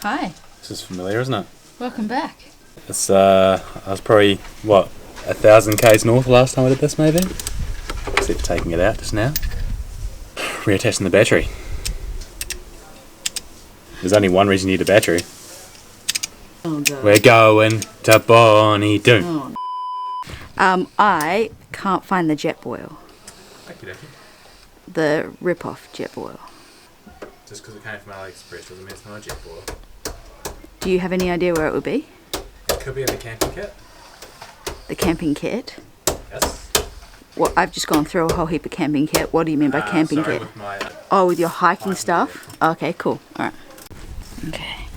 Hi. This is familiar, isn't it? Welcome back. It's I was probably, what, 1,000 k's north last time I did this, maybe? Except for taking it out just now. Reattaching the battery. There's only one reason you need a battery. Oh, God. We're going to Bonnie Doon. Oh. I can't find the jet boil. The rip-off jet boil. Just because it came from AliExpress doesn't mean it's not a jet boil. Do you have any idea where it would be? It could be in the camping kit. The camping kit? Yes. Well, I've just gone through a whole heap of camping kit. What do you mean by camping kit? With my, with your hiking stuff? Yeah. Okay, cool. Alright. Okay.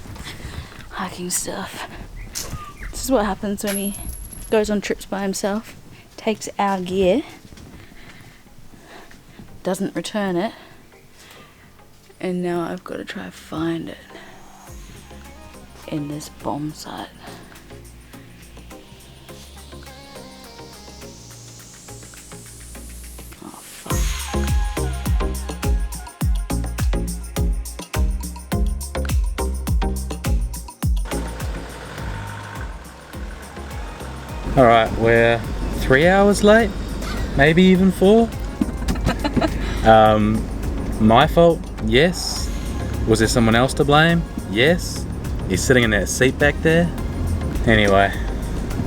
Hiking stuff. This is what happens when he goes on trips by himself. Takes our gear. Doesn't return it. And now I've got to try to find it in this bomb site. Oh, fuck. Alright, we're 3 hours late, maybe even 4. My fault? Yes. Was there someone else to blame? Yes. He's sitting in that seat back there. Anyway.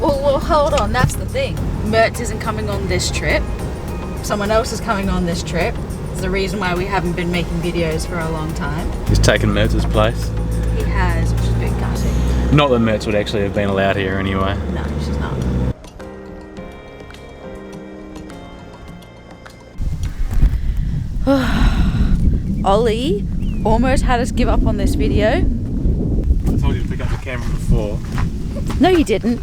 Well, hold on, that's the thing. Mert isn't coming on this trip. Someone else is coming on this trip. It's the reason why we haven't been making videos for a long time. He's taken Mertz's place. He has, which is a bit gutting. Not that Mertz would actually have been allowed here anyway. No, she's not. Ollie almost had us give up on this video. I told you to pick up the camera before. No, you didn't.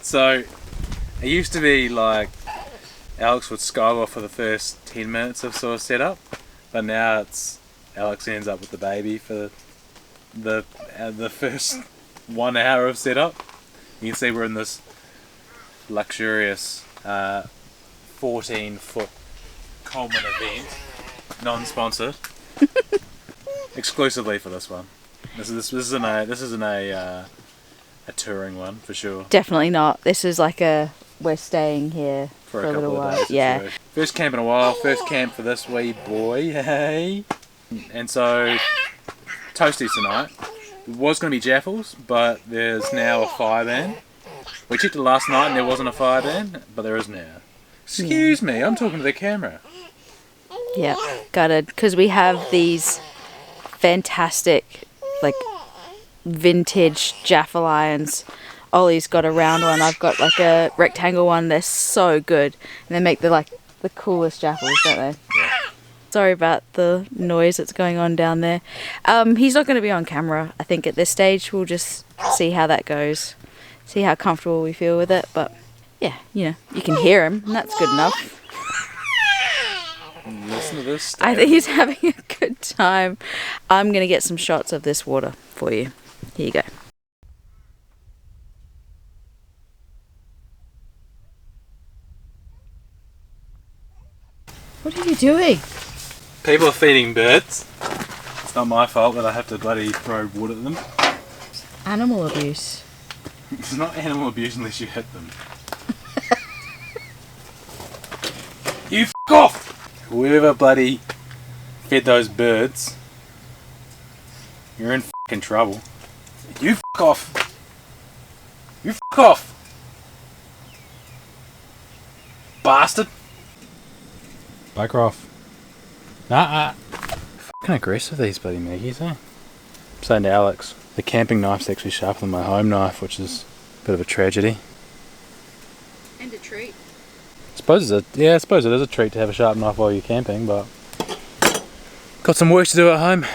So, it used to be like Alex would skywalk for the first 10 minutes of sort of setup, but now it's Alex ends up with the baby for the first 1 hour of setup. You can see we're in this luxurious 14-foot Coleman event, non-sponsored, exclusively for this one. This isn't a touring one for sure. Definitely not. This is like we're staying here for a little while. Days, yeah. First camp in a while. First camp for this wee boy. Hey. And so toasties tonight. It was going to be jaffles, but there's now a fire ban. We checked it last night and there wasn't a fire ban, but there is now. Excuse me, I'm talking to the camera. Yeah, gutted. Because we have these fantastic, like, vintage Jaffle irons. Ollie's got a round one. I've got like a rectangle one. They're so good. And they make the coolest jaffles, don't they? Yeah. Sorry about the noise that's going on down there. He's not going to be on camera. I think at this stage we'll just see how that goes. See how comfortable we feel with it. But yeah, you can hear him and that's good enough. Listen to this. I think he's having a good time. I'm going to get some shots of this water for you. Here you go. What are you doing? People are feeding birds. It's not my fault that I have to bloody throw wood at them. Animal abuse. It's not animal abuse unless you hit them. You f*** off! Whoever bloody fed those birds, you're in f***ing trouble. You f*** off! You f*** off! Bastard! Bugger off. Nah. Fucking aggressive these bloody Maggies, eh? I'm saying to Alex, the camping knife's actually sharper than my home knife, which is a bit of a tragedy. And a treat. I suppose it is a treat to have a sharp knife while you're camping, but got some work to do at home.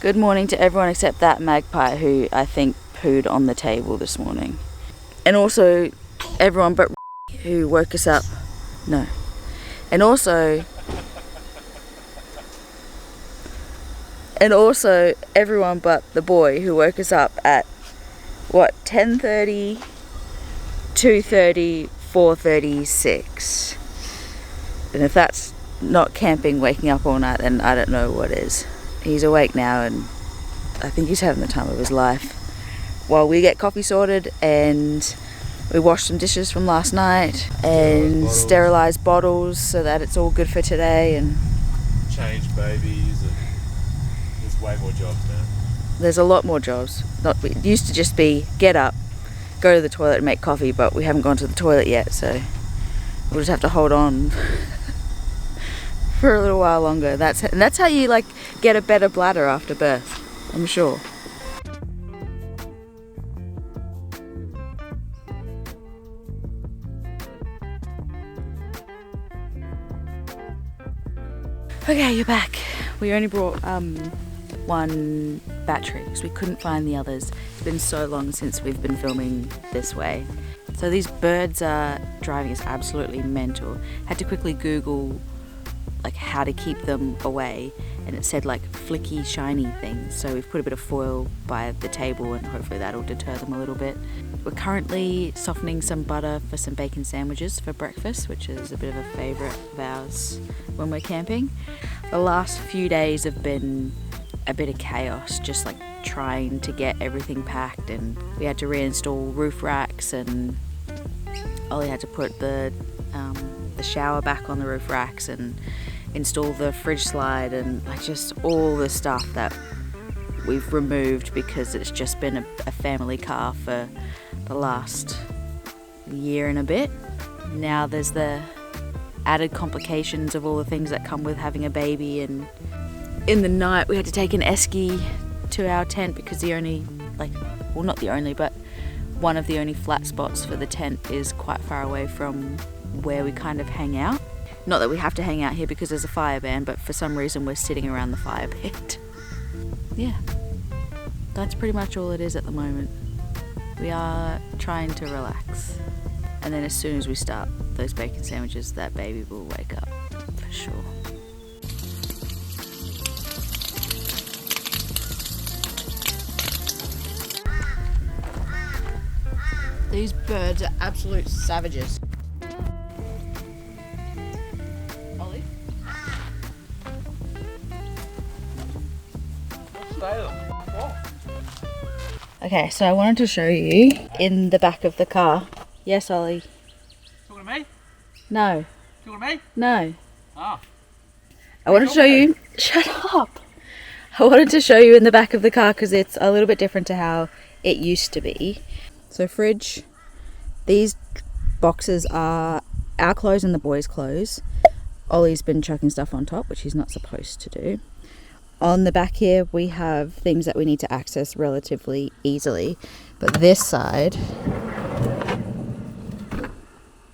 Good morning to everyone except that magpie who I think pooed on the table this morning. And also everyone but who woke us up. No. And also And also everyone but the boy, who woke us up at 10:30, 2:30, 4:30, 6. And if that's not camping, waking up all night, then I don't know what is. He's awake now and I think he's having the time of his life while we get coffee sorted, and we washed some dishes from last night and sterilised bottles so that it's all good for today, and change babies, and there's way more jobs now. There's a lot more jobs. It used to just be get up, go to the toilet and make coffee, but we haven't gone to the toilet yet, so we'll just have to hold on for a little while longer. That's how you like get a better bladder after birth, I'm sure. Okay, you're back. We only brought one battery because we couldn't find the others. It's been so long since we've been filming this way. So these birds are driving us absolutely mental. Had to quickly Google like how to keep them away, and it said like flicky shiny things, so we've put a bit of foil by the table and hopefully that'll deter them a little bit. We're currently softening some butter for some bacon sandwiches for breakfast, which is a bit of a favourite of ours when we're camping. The last few days have been a bit of chaos, just like trying to get everything packed, and we had to reinstall roof racks, and Ollie had to put the shower back on the roof racks and install the fridge slide, and like just all the stuff that we've removed because it's just been a family car for the last year and a bit. Now there's the added complications of all the things that come with having a baby, and in the night we had to take an esky to our tent because the only, well not the only, but one of the only flat spots for the tent is quite far away from where we kind of hang out. Not that we have to hang out here because there's a fire ban, but for some reason we're sitting around the fire pit. Yeah, that's pretty much all it is at the moment. We are trying to relax, and then as soon as we start those bacon sandwiches, that baby will wake up for sure. These birds are absolute savages. Ollie? Okay, so I wanted to show you in the back of the car. Yes, Ollie? Talking to me? No. Talking to me? No. Ah. I wanted to show you... Shut up! I wanted to show you in the back of the car because it's a little bit different to how it used to be. So fridge, these boxes are our clothes and the boys' clothes. Ollie's been chucking stuff on top, which he's not supposed to do. On the back here we have things that we need to access relatively easily, but this side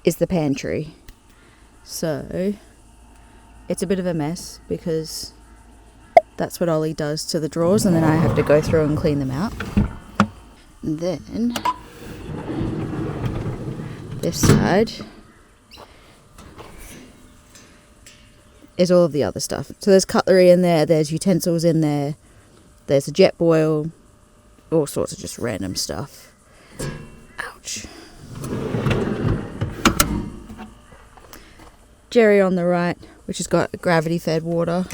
is the pantry. So it's a bit of a mess because that's what Ollie does to the drawers, and then I have to go through and clean them out. And then this side is all of the other stuff. So there's cutlery in there, there's utensils in there, there's a jet boil, all sorts of just random stuff. Ouch. Jerry on the right, which has got gravity fed water.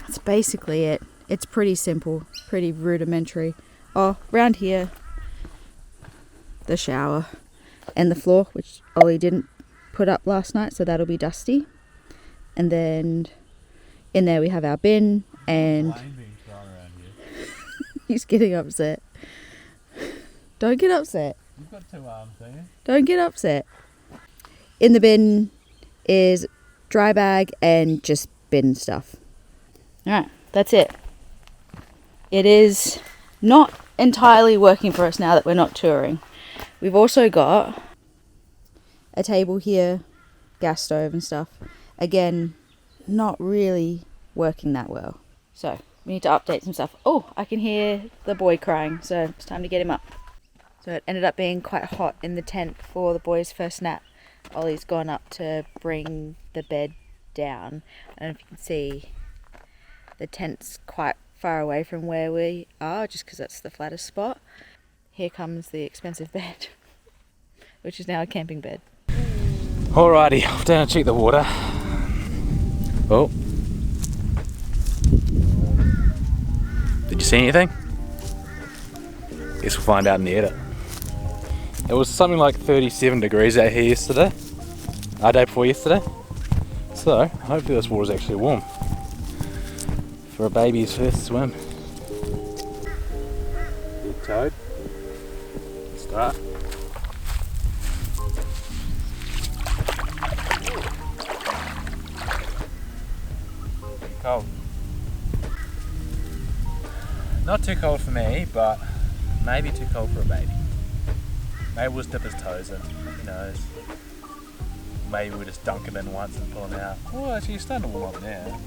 That's basically it. It's pretty simple, pretty rudimentary. Oh, round here, the shower and the floor, which Ollie didn't put up last night, so that'll be dusty. And then in there we have our bin, and he's getting upset. Don't get upset. You've got two arms there. Don't get upset. In the bin is dry bag and just bin stuff. Alright, that's it. It is not entirely working for us now that we're not touring. We've also got a table here, gas stove and stuff. Again, not really working that well. So we need to update some stuff. Oh, I can hear the boy crying, so it's time to get him up. So it ended up being quite hot in the tent for the boys' first nap. Ollie's gone up to bring the bed down. I don't know if you can see The tent's quite far away from where we are, just because that's the flattest spot. Here comes the expensive bed, which is now a camping bed. Alrighty, off down and check the water. Oh. Did you see anything? Guess we'll find out in the edit. It was something like 37 degrees out here yesterday. Day before yesterday. So, hopefully this water's actually warm for a baby's first swim. Big toad. Start. Cold. Not too cold for me, but maybe too cold for a baby. Maybe we'll just dip his toes in, who knows. Maybe we'll just dunk him in once and pull him out. Oh, actually he's starting to warm up now.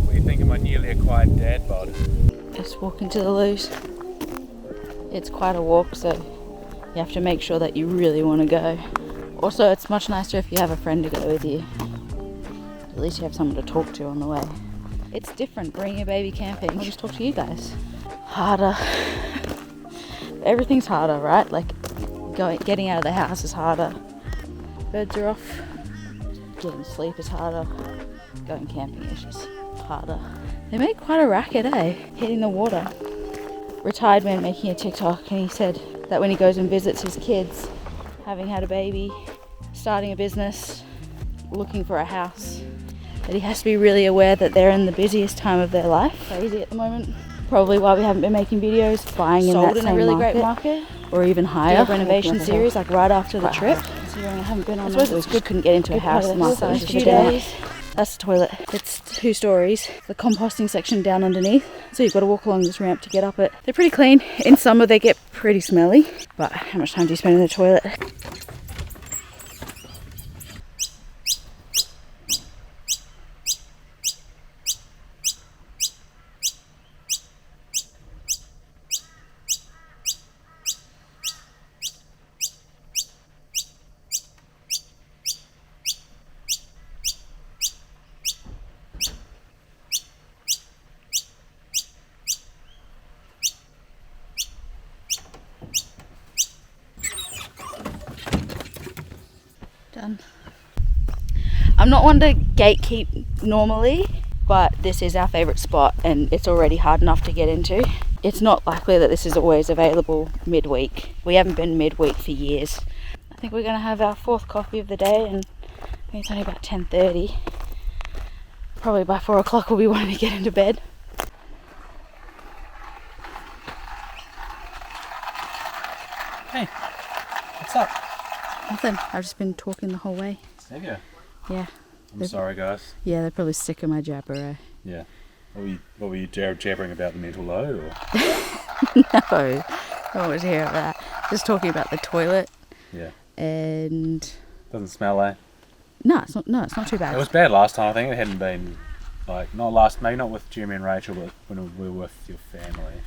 What do you think of my newly acquired dad bod? Just walking to the loos. It's quite a walk, so you have to make sure that you really want to go. Also, it's much nicer if you have a friend to go with you. At least you have someone to talk to on the way. It's different bringing a baby camping. I'll just talk to you guys. Harder. Everything's harder, right? Like getting out of the house is harder. Birds are off. Getting sleep is harder. Going camping is just harder. They make quite a racket, hitting the water. Retired man making a TikTok, and he said that when he goes and visits his kids, having had a baby, starting a business, looking for a house, that he has to be really aware that they're in the busiest time of their life. Crazy at the moment. Probably why we haven't been making videos, buying in that same really great market, or even higher. Renovation series like right after the trip. Considering I haven't been on. I suppose it was good. Couldn't get into a house the market was just days. That's the toilet. It's 2 stories. The composting section down underneath. So you've got to walk along this ramp to get up it. They're pretty clean. In summer they get pretty smelly. But how much time do you spend in the toilet? Done. I'm not one to gatekeep normally, but this is our favourite spot and it's already hard enough to get into. It's not likely that this is always available midweek. We haven't been midweek for years. I think we're going to have our 4th coffee of the day, and I think it's only about 10:30. Probably by 4 o'clock we'll be wanting to get into bed. Hey, what's up? Nothing. I've just been talking the whole way. Have you? Yeah. I'm sorry, guys. Yeah, they're probably sick of my jabber. Yeah. What were you jabbering about the mental load? Or? No, I don't want to hear that. Just talking about the toilet. Yeah. And Doesn't smell, eh? no, it's not too bad. It was bad last time. I think it hadn't been maybe not with Jeremy and Rachel, but when we were with your family.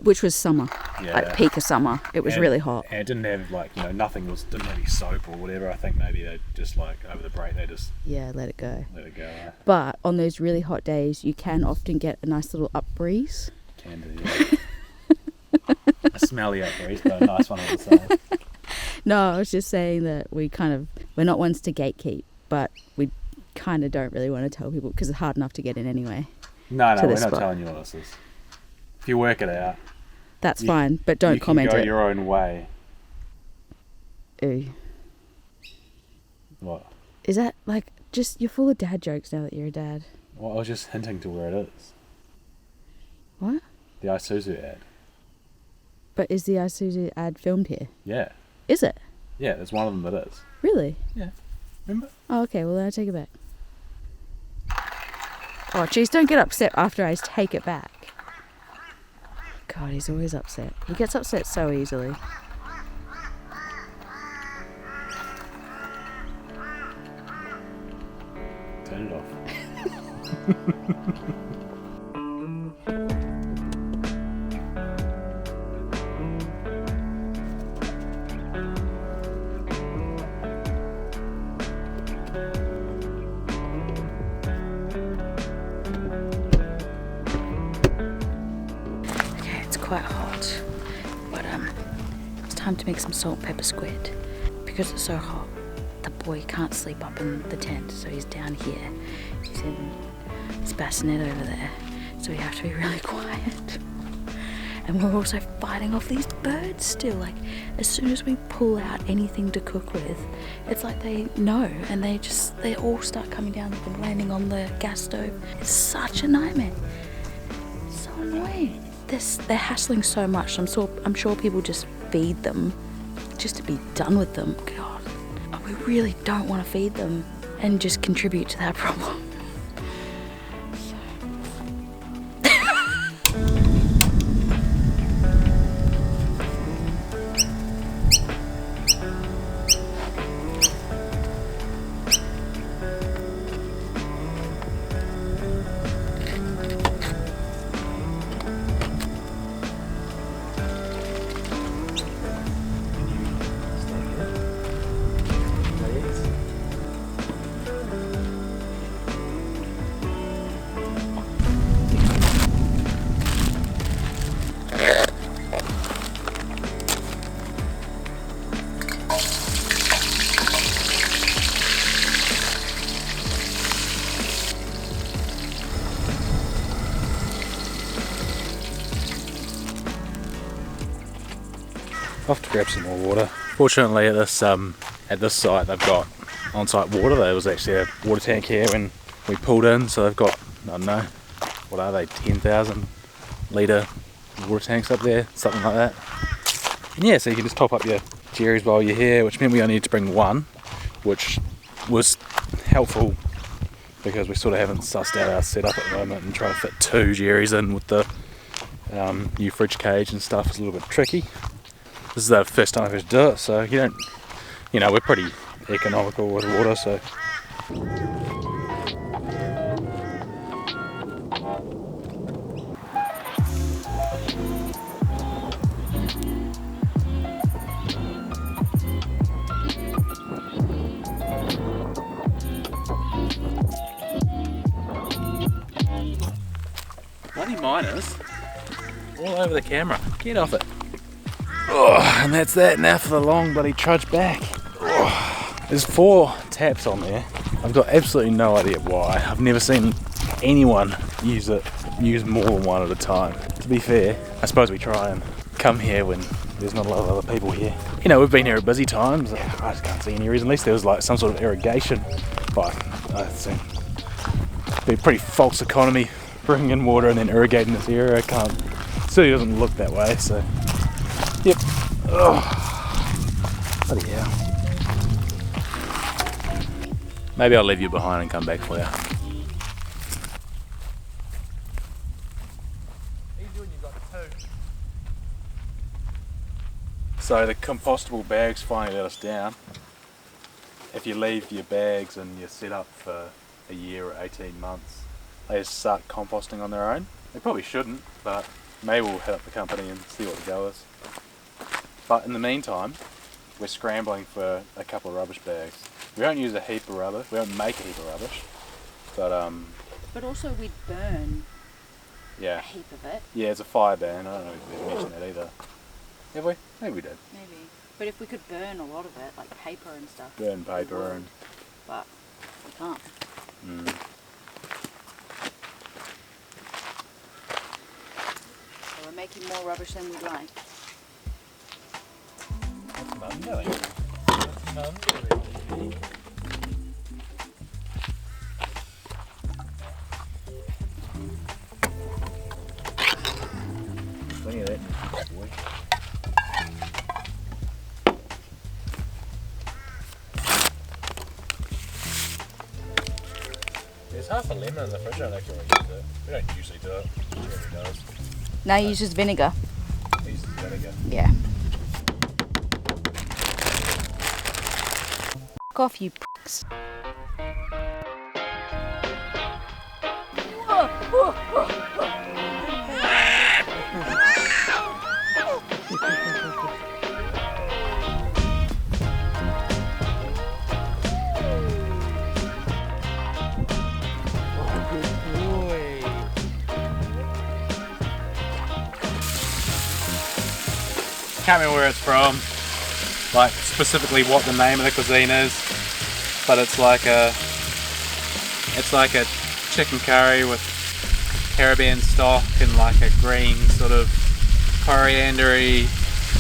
Which was summer, Yeah. like peak of summer. It was really hot. And it didn't have didn't have any soap or whatever. I think maybe they just over the break they just Let it go. Eh? But on those really hot days, you can often get a nice little up breeze. Can do, yeah. A smelly up breeze, but a nice one at the same. No, I was just saying that we're not ones to gatekeep, but we kind of don't really want to tell people because it's hard enough to get in anyway. No, we're not telling you what this is. If you work it out, that's fine, but don't comment You can go it. your own way. Ooh. What? Is that you're full of dad jokes now that you're a dad? Well, I was just hinting to where it is. What? The Isuzu ad. But is the Isuzu ad filmed here? Yeah. Is it? Yeah, there's one of them that is. Really? Yeah. Remember? Oh, okay, well then I take it back. Oh, geez, don't get upset after I take it back. God, he's always upset. He gets upset so easily. Turn it off. quite hot. But it's time to make some salt and pepper squid. Because it's so hot, the boy can't sleep up in the tent, so he's down here. He's in his bassinet over there, so we have to be really quiet. And we're also fighting off these birds still. Like, as soon as we pull out anything to cook with, it's like they know, and they all start coming down and landing on the gas stove. It's such a nightmare. It's so annoying. They're hassling so much. I'm sure people just feed them just to be done with them. God, we really don't want to feed them and just contribute to that problem. Off to grab some more water. Fortunately at this site they've got on-site water. There was actually a water tank here when we pulled in, so they've got, I don't know, what are they, 10,000 litre water tanks up there, something like that. And yeah, so you can just top up your jerrys while you're here, which meant we only need to bring one, which was helpful because we sort of haven't sussed out our setup at the moment, and trying to fit 2 jerrys in with the new fridge cage and stuff is a little bit tricky. This is the first time I've had to do it, so we're pretty economical with water, so. Bloody miners all over the camera. Get off it. Oh, and that's that. Now for the long bloody trudge back. Oh, there's 4 taps on there. I've got absolutely no idea why. I've never seen anyone use more than one at a time. To be fair, I suppose we try and come here when there's not a lot of other people here. We've been here at busy times. I just can't see any reason, unless there was like some sort of irrigation. But I think it'd be a pretty false economy bringing in water and then irrigating this area. It still doesn't look that way, so. Yep. Oh. Bloody hell. Maybe I'll leave you behind and come back for you. Easy when you've got 2. So the compostable bags finally let us down. If you leave your bags and you're set up for a year or 18 months, they just start composting on their own. They probably shouldn't, but maybe we'll hit up the company and see what the go is. But in the meantime, we're scrambling for a couple of rubbish bags. We don't use a heap of rubbish, we don't make a heap of rubbish, But also we'd burn a heap of it. Yeah, it's a fire ban, I don't know if we've mentioned that either. Have we? Maybe we did. Maybe. But if we could burn a lot of it, like paper and stuff. Burn paper and... But we can't. So we're making more rubbish than we'd like. Mum doing? What's Mum doing? Plenty of that in this boy. There's half a lemon in the fridge. I don't actually use it. We don't usually do it. Jerry does. No, he uses vinegar. He uses vinegar. Yeah. Fuck off, you pricks. can't remember where it's from, like specifically what the name of the cuisine is, but it's like a chicken curry with Caribbean stock and like a green sort of coriander-y,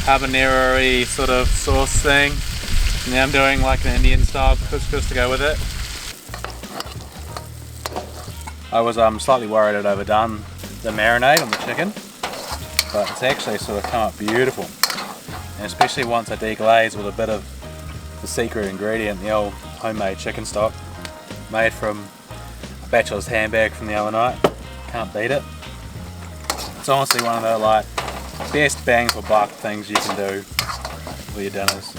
habanero-y sort of sauce thing. And now I'm doing like an Indian style couscous to go with it. I was slightly worried I'd overdone the marinade on the chicken, but it's actually sort of come up beautiful. And especially once I deglaze with a bit of the secret ingredient, the old homemade chicken stock, made from a bachelor's handbag from the other night. Can't beat it. It's honestly one of the like best bang for buck things you can do for your dinners.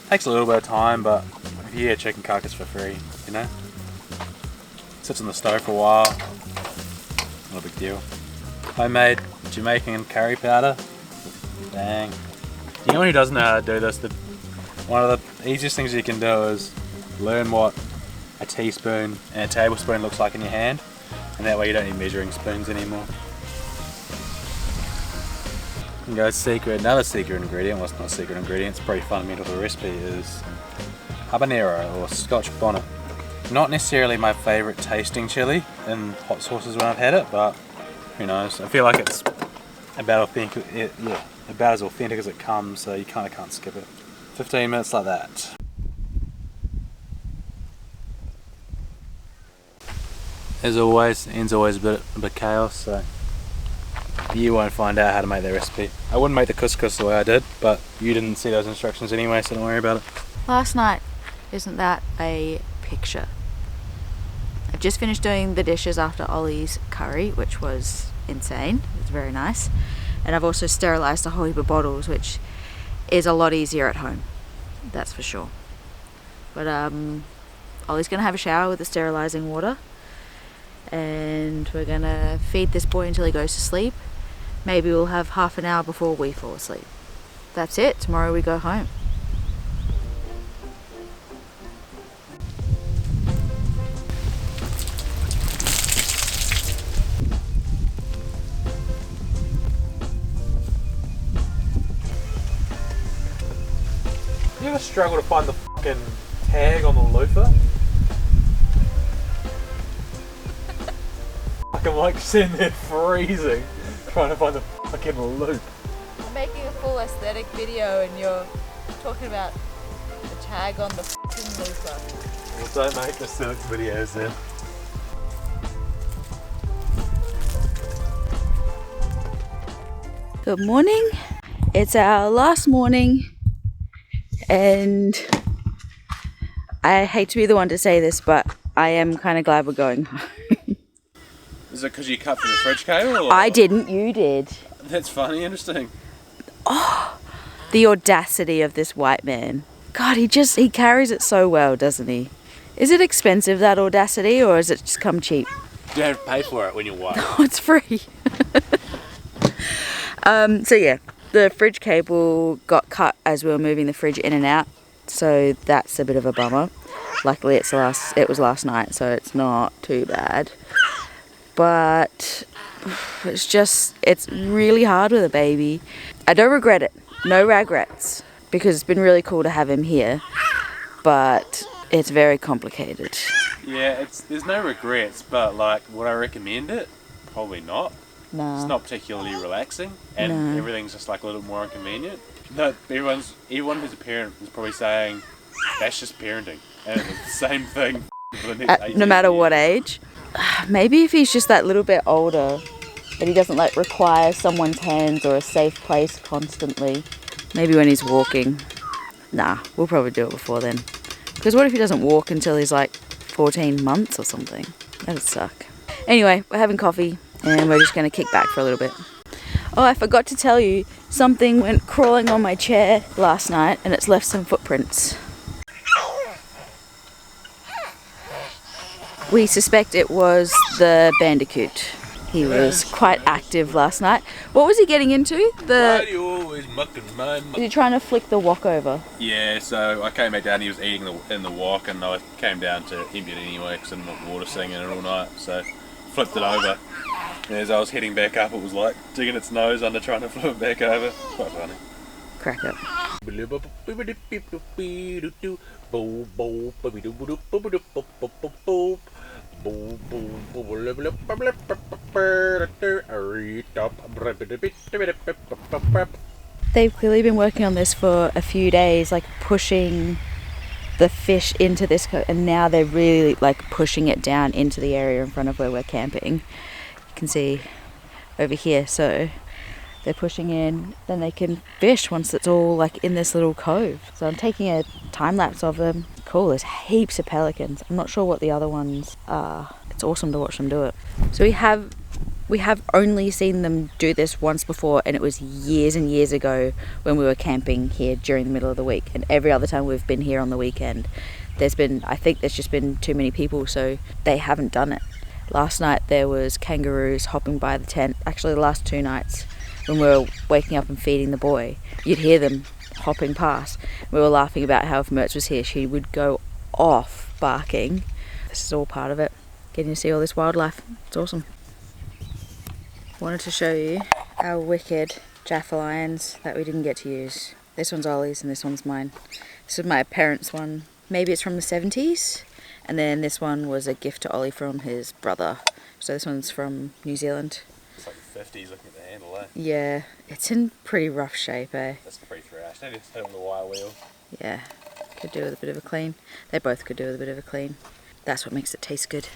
Takes a little bit of time, but if you get a chicken carcass for free, you know? Sits on the stove for a while, not a big deal. Homemade Jamaican curry powder, bang. Anyone who doesn't know how to do this, one of the easiest things you can do is learn what a teaspoon and a tablespoon looks like in your hand, and that way you don't need measuring spoons anymore. And go secret, another secret ingredient, well it's not a secret ingredient, it's pretty fundamental to the recipe, is habanero or Scotch bonnet. Not necessarily my favourite tasting chilli in hot sauces when I've had it, but who knows. I feel like it's about as authentic as it comes, so you kind of can't skip it. 15 minutes like that. As always, ends always a bit chaos, so you won't find out how to make that recipe. I wouldn't make the couscous the way I did, but you didn't see those instructions anyway, so don't worry about it. Last night, isn't that a picture? I've just finished doing the dishes after Ollie's curry, which was insane. It was very nice. And I've also sterilised a whole heap of bottles, which is a lot easier at home. That's for sure. But Ollie's going to have a shower with the sterilising water. And we're going to feed this boy until he goes to sleep. Maybe we'll have half an hour before we fall asleep. That's it. Tomorrow we go home. You ever struggle to find the fucking tag on the loofah? I'm like sitting there freezing, trying to find the fucking loop. I'm making a full aesthetic video and you're talking about the tag on the fucking loofah. Well, don't make aesthetic videos then. Good morning. It's our last morning and I hate to be the one to say this, but I am kind of glad we're going home. Is it because you cut through the fridge cable? Or? I didn't, you did. That's funny, interesting. Oh, the audacity of this white man. God, he carries it so well, doesn't he? Is it expensive, that audacity, or has it just come cheap? You have to pay for it when you're white. No, it's free. So yeah, the fridge cable got cut as we were moving the fridge in and out, so that's a bit of a bummer. Luckily it was last night, so it's not too bad. But it's really hard with a baby. I don't regret it. No regrets. Because it's been really cool to have him here. But it's very complicated. Yeah, there's no regrets, but like, would I recommend it? Probably not. No. It's not particularly relaxing, and everything's just like a little more inconvenient. No, everyone who's a parent is probably saying, that's just parenting. And it's the same thing for the next 18 no matter years. what age. Maybe if he's just that little bit older, but he doesn't like require someone's hands or a safe place constantly. Maybe when he's walking. Nah, we'll probably do it before then. Because what if he doesn't walk until he's like 14 months or something? That'd suck. Anyway, we're having coffee and we're just going to kick back for a little bit. Oh, I forgot to tell you, something went crawling on my chair last night and it's left some footprints. We suspect it was the bandicoot. He was quite active last night. What was he getting into? Why do you always mucking my Is he trying to flick the wok over? Yeah, so I came back down, he was eating in the wok, and I came down to empty it anyway because I didn't want water sitting in it all night, so flipped it over. And as I was heading back up, it was like digging its nose under trying to flip it back over. Quite funny. Crack up. They've clearly been working on this for a few days, like pushing the fish into this, and now they're really like pushing it down into the area in front of where we're camping. You can see over here, so they're pushing in, then they can fish once it's all like in this little cove. So I'm taking a time lapse of them. Cool, there's heaps of pelicans. I'm not sure what the other ones are. It's awesome to watch them do it. So we have only seen them do this once before, and it was years and years ago when we were camping here during the middle of the week. And every other time we've been here on the weekend, I think there's just been too many people, so they haven't done it. Last night there was kangaroos hopping by the tent. Actually, the last 2 nights when we were waking up and feeding the boy, you'd hear them hopping past. We were laughing about how if Mertz was here, she would go off barking. This is all part of it. Getting to see all this wildlife. It's awesome. Wanted to show you our wicked Jaffa lions that we didn't get to use. This one's Ollie's and this one's mine. This is my parents' one. Maybe it's from the 70s. And then this one was a gift to Ollie from his brother. So this one's from New Zealand. It's like the 50s looking at the handle, eh? Yeah, it's in pretty rough shape, eh? That's pretty thrashed. Maybe just hit it with a wire wheel. Yeah, could do with a bit of a clean. They both could do with a bit of a clean. That's what makes it taste good.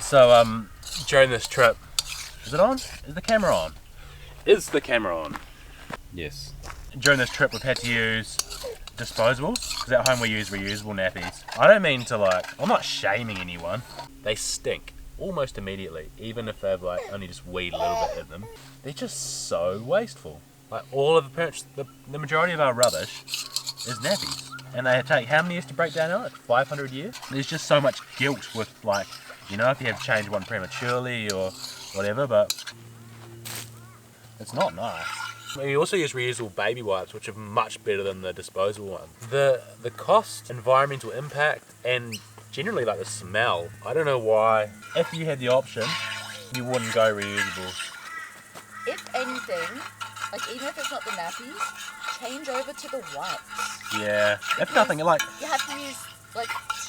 So, during this trip, is it on? Is the camera on? Is the camera on? Yes. During this trip, we've had to use disposables, because at home we use reusable nappies. I don't mean to I'm not shaming anyone. They stink almost immediately, even if they've only just weed a little bit in them. They're just so wasteful. Like all of the parents, the majority of our rubbish is nappies. And they take how many years to break down on it? 500 years? There's just so much guilt with if you have to change one prematurely or whatever, but it's not nice. We also use reusable baby wipes, which are much better than the disposable ones. The cost, environmental impact, and generally the smell, I don't know why. If you had the option, you wouldn't go reusable. If anything, even if it's not the nappies, change over to the wipes. Yeah, if nothing, you have to use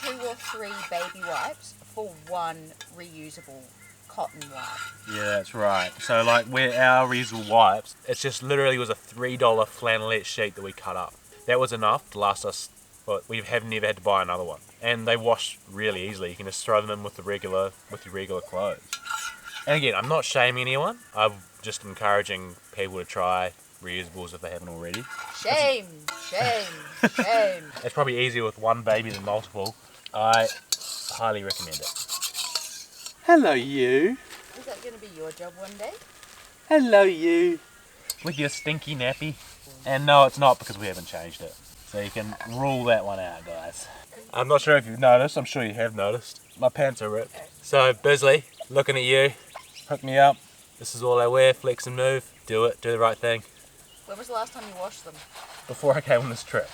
2 or 3 baby wipes for one reusable cotton wipe. Yeah, that's right. So where our reusable wipes, it just literally was a $3 flannelette sheet that we cut up. That was enough to last us, we have never had to buy another one. And they wash really easily. You can just throw them in with your regular clothes. And again, I'm not shaming anyone. I'm just encouraging people to try reusables if they haven't already. Shame. It's probably easier with one baby than multiple. I highly recommend it. Hello, you. Is that going to be your job one day? Hello, you. With your stinky nappy. And no, it's not, because we haven't changed it. So you can rule that one out, guys. I'm not sure if you've noticed. I'm sure you have noticed. My pants are ripped. So, Bisley, looking at you. Hook me up. This is all I wear. Flex and move. Do it. Do the right thing. When was the last time you washed them? Before I came on this trip.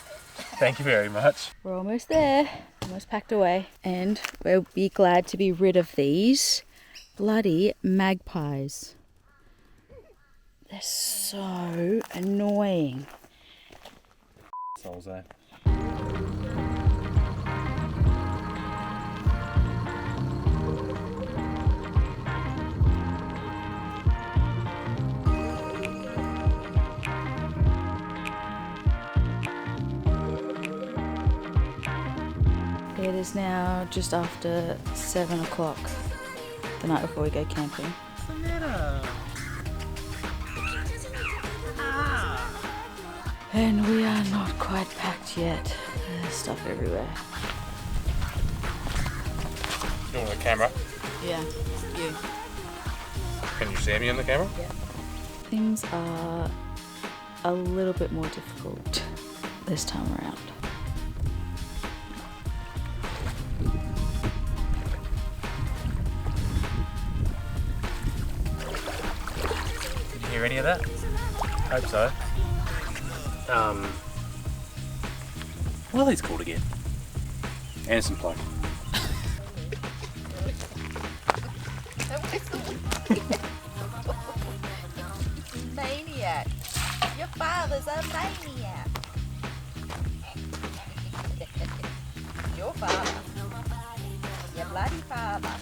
Thank you very much. We're almost there. Almost packed away. And we'll be glad to be rid of these bloody magpies. They're so annoying. Souls, eh? It is now just after 7 o'clock the night before we go camping. And we are not quite packed yet. There's stuff everywhere. You want the camera? Yeah, you. Can you see me on the camera? Yeah. Things are a little bit more difficult this time around. Did you hear any of that? Hope so. What are these called again? Anderson plug. Maniac. Your father's a maniac. Your father. Your bloody father.